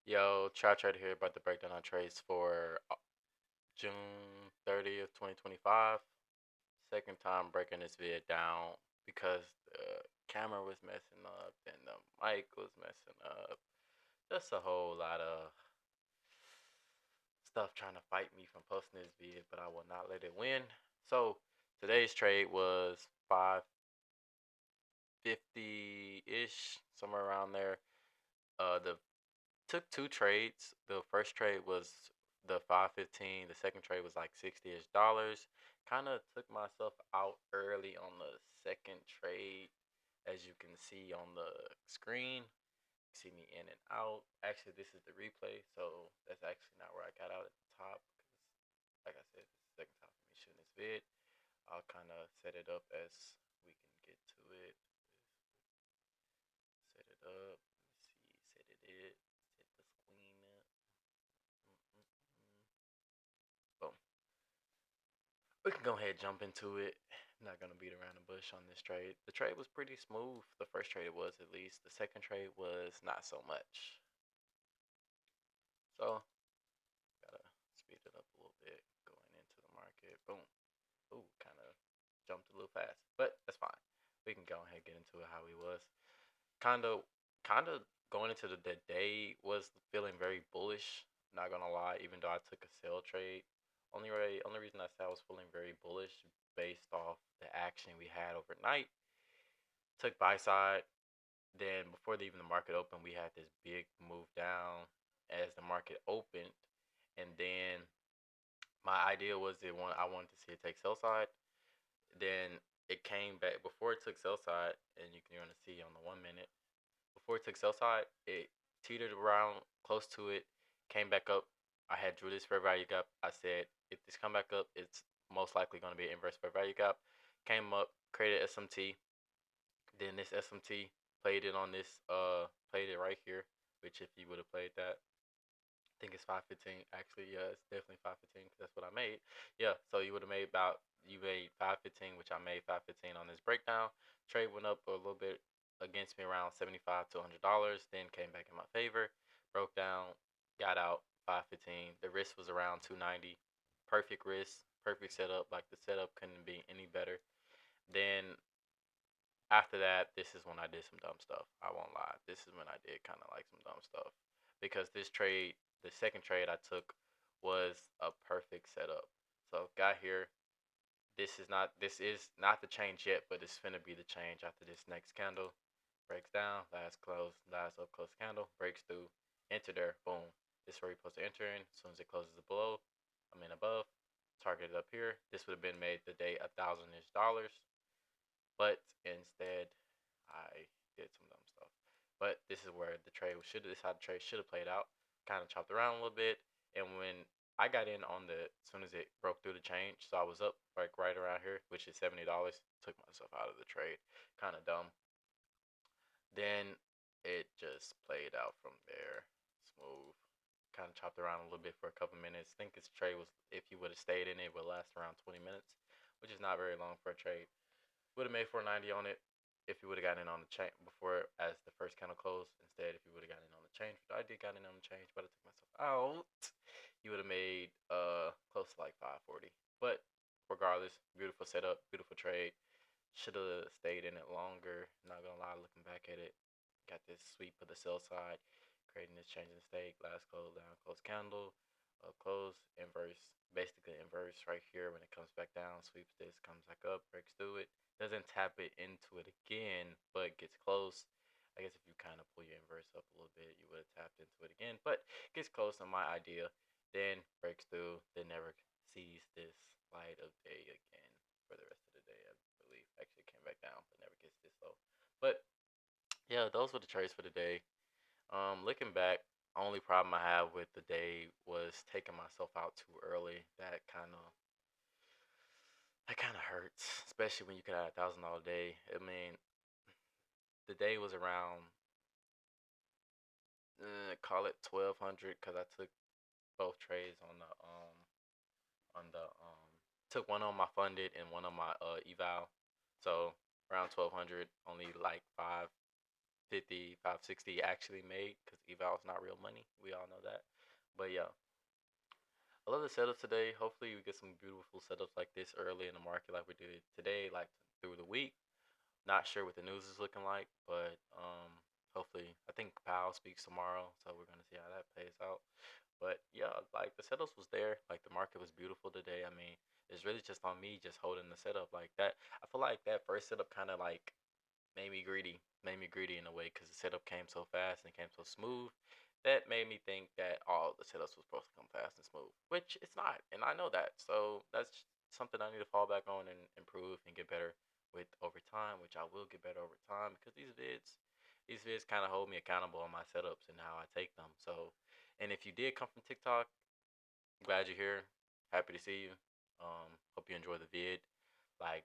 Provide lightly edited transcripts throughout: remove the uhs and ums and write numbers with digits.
Yo, Trout Trader here about to break down our trades for June 30th, 2025. Second time breaking this vid down because the camera was messing up and the mic was messing up. Just a whole lot of stuff trying to fight me from posting this vid, but I will not let it win. So today's trade was 550-ish, somewhere around there. The took two trades. The first trade was the 515. The second trade was like 60-ish dollars. Kind of took myself out early on the second trade, as you can see on the screen. See me in and out. Actually, this is the replay, so that's actually not where I got out at the top. Because, like I said, this is the second time for me shooting this vid. I'll kind of set it up as we can get to it. Set it up. Let me see. Set it. Set the screen up. Boom. We can go ahead and jump into it. Not gonna beat around the bush on this trade. The trade was pretty smooth. The first trade was, at least. The second trade was not so much. So gotta speed it up a little bit going into the market. Boom. Ooh, kind of jumped a little fast, but that's fine. We can go ahead and get into it how he was. Kind of, going into the day was feeling very bullish. Not gonna lie, even though I took a sell trade. Only reason I said I was feeling very bullish based off the action we had overnight. Took buy side. Then before even the market opened, we had this big move down as the market opened, and then my idea was I wanted to see it take sell side. Then it came back before it took sell side, and you can kind of see on the 1 minute. Before it took sell side, it teetered around close to it, came back up. I had drew this fair value gap. I said if this come back up, it's most likely going to be an inverse fair value gap. Came up, created SMT. Then this SMT played it on this played it right here, which if you would have played that, I think it's 515. Actually, yeah, it's definitely 515 because that's what I made. Yeah, so you made 515, which I made 515 on this breakdown. Trade went up a little bit against me around 75 to $100. Then came back in my favor. Broke down, got out 515. The risk was around 290. Perfect risk, perfect setup. Like the setup couldn't be any better. Then after that, this is when I did some dumb stuff. I won't lie. This is when I did kind of like some dumb stuff because this trade, the second trade I took, was a perfect setup. So got here. This is not the change yet, but it's finna be the change after this next candle. Breaks down, last close, last up close candle, breaks through, enter there, boom. This is where you're supposed to enter in. As soon as it closes below, I mean above, targeted up here. This would have been made the day $1,000-ish dollars. But instead, I did some dumb stuff. But this is where the trade should this how the trade should have played out. Kind of chopped around a little bit, and when I got in on the as soon as it broke through the change, so I was up like right around here, which is $70. Took myself out of the trade, kind of dumb. Then it just played out from there, smooth. Kind of chopped around a little bit for a couple minutes. Think this trade was if you would have stayed in it, would last around 20 minutes, which is not very long for a trade. Would have made 490 on it if you would have gotten in on the chain before as the first candle closed. Instead, if you would have gotten in on the change, I did got in on the change, but I took myself out. You would have made close to like 540. But regardless, beautiful setup, beautiful trade. Should have stayed in it longer. Not gonna lie, looking back at it, got this sweep of the sell side, creating this change in stake. Last close down, close candle, up close, inverse, basically inverse right here. When it comes back down, sweeps this, comes back up, breaks through it, doesn't tap it into it again, but gets close. I guess if you kind of pull your inverse up a little bit, you would have tapped into it again, but gets close on my idea. Then breaks through, then never sees this light of day again for the rest of the day. I believe actually came back down, but never gets this low. But yeah, those were the trades for the day. Looking back, only problem I have with the day was taking myself out too early. That kind of hurts, especially when you could have $1,000 day. I mean, the day was around call it 1,200 because I took both trades on the took one on my funded and one on my eval. So around 1,200, only like 50, 560 actually made because eval is not real money. We all know that. But yeah, I love the setups today. Hopefully, we get some beautiful setups like this early in the market, like we did today, like through the week. Not sure what the news is looking like, but hopefully, I think Powell speaks tomorrow, so we're gonna see how that plays out. But yeah, like the setups was there, like the market was beautiful today. I mean, it's really just on me just holding the setup like that. I feel like that first setup kind of like made me greedy in a way because the setup came so fast and came so smooth. That made me think that all the setups was supposed to come fast and smooth, which it's not, and I know that. So that's something I need to fall back on and improve and get better with over time, which I will get better over time because these vids kind of hold me accountable on my setups and how I take them. So, and if you did come from TikTok, glad you're here. Happy to see you. Hope you enjoy the vid. Like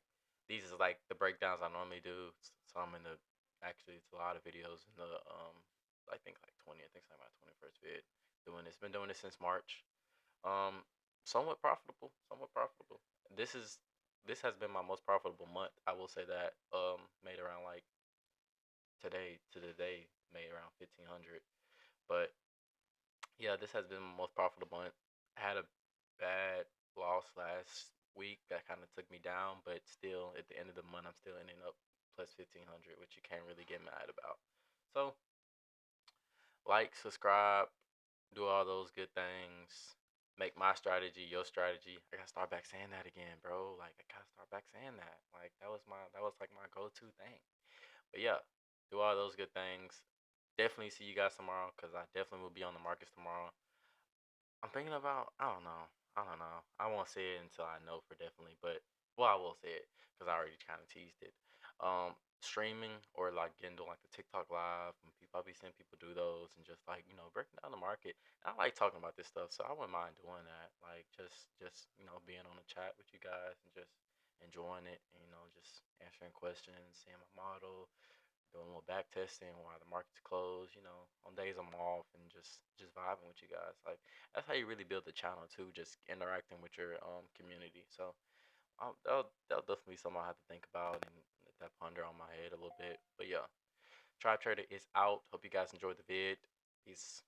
these is like the breakdowns I normally do. Some in the actually it's a lot of videos in the I think like 20. I think it's like my 21st vid doing this. Been doing this since March. Um, somewhat profitable. Somewhat profitable. This has been my most profitable month. I will say that. Made around like today to the day made around 1,500. But yeah, this has been my most profitable month. I had a bad loss last week that kind of took me down, but still, at the end of the month, I'm still ending up plus 1,500, which you can't really get mad about. So, like, subscribe, do all those good things. Make my strategy your strategy. I gotta start back saying that again, bro. Like, I gotta start back saying that. Like, that was like my go-to thing. But yeah, do all those good things. Definitely see you guys tomorrow because I definitely will be on the markets tomorrow. I'm thinking about. I don't know. I don't know. I won't say it until I know for definitely. But well, I will say it because I already kind of teased it. Streaming or like getting to like the TikTok live. And people, I'll be seeing people do those and just like breaking down the market. And I like talking about this stuff, so I wouldn't mind doing that. Like just being on the chat with you guys and just enjoying it. And, just answering questions, seeing my model, doing a little back testing while the market's closed, on days I'm off and just vibing with you guys. Like that's how you really build the channel too, just interacting with your community. So that'll definitely be something I have to think about and let that ponder on my head a little bit. But yeah, Tribe Trader is out. Hope you guys enjoyed the vid. Peace.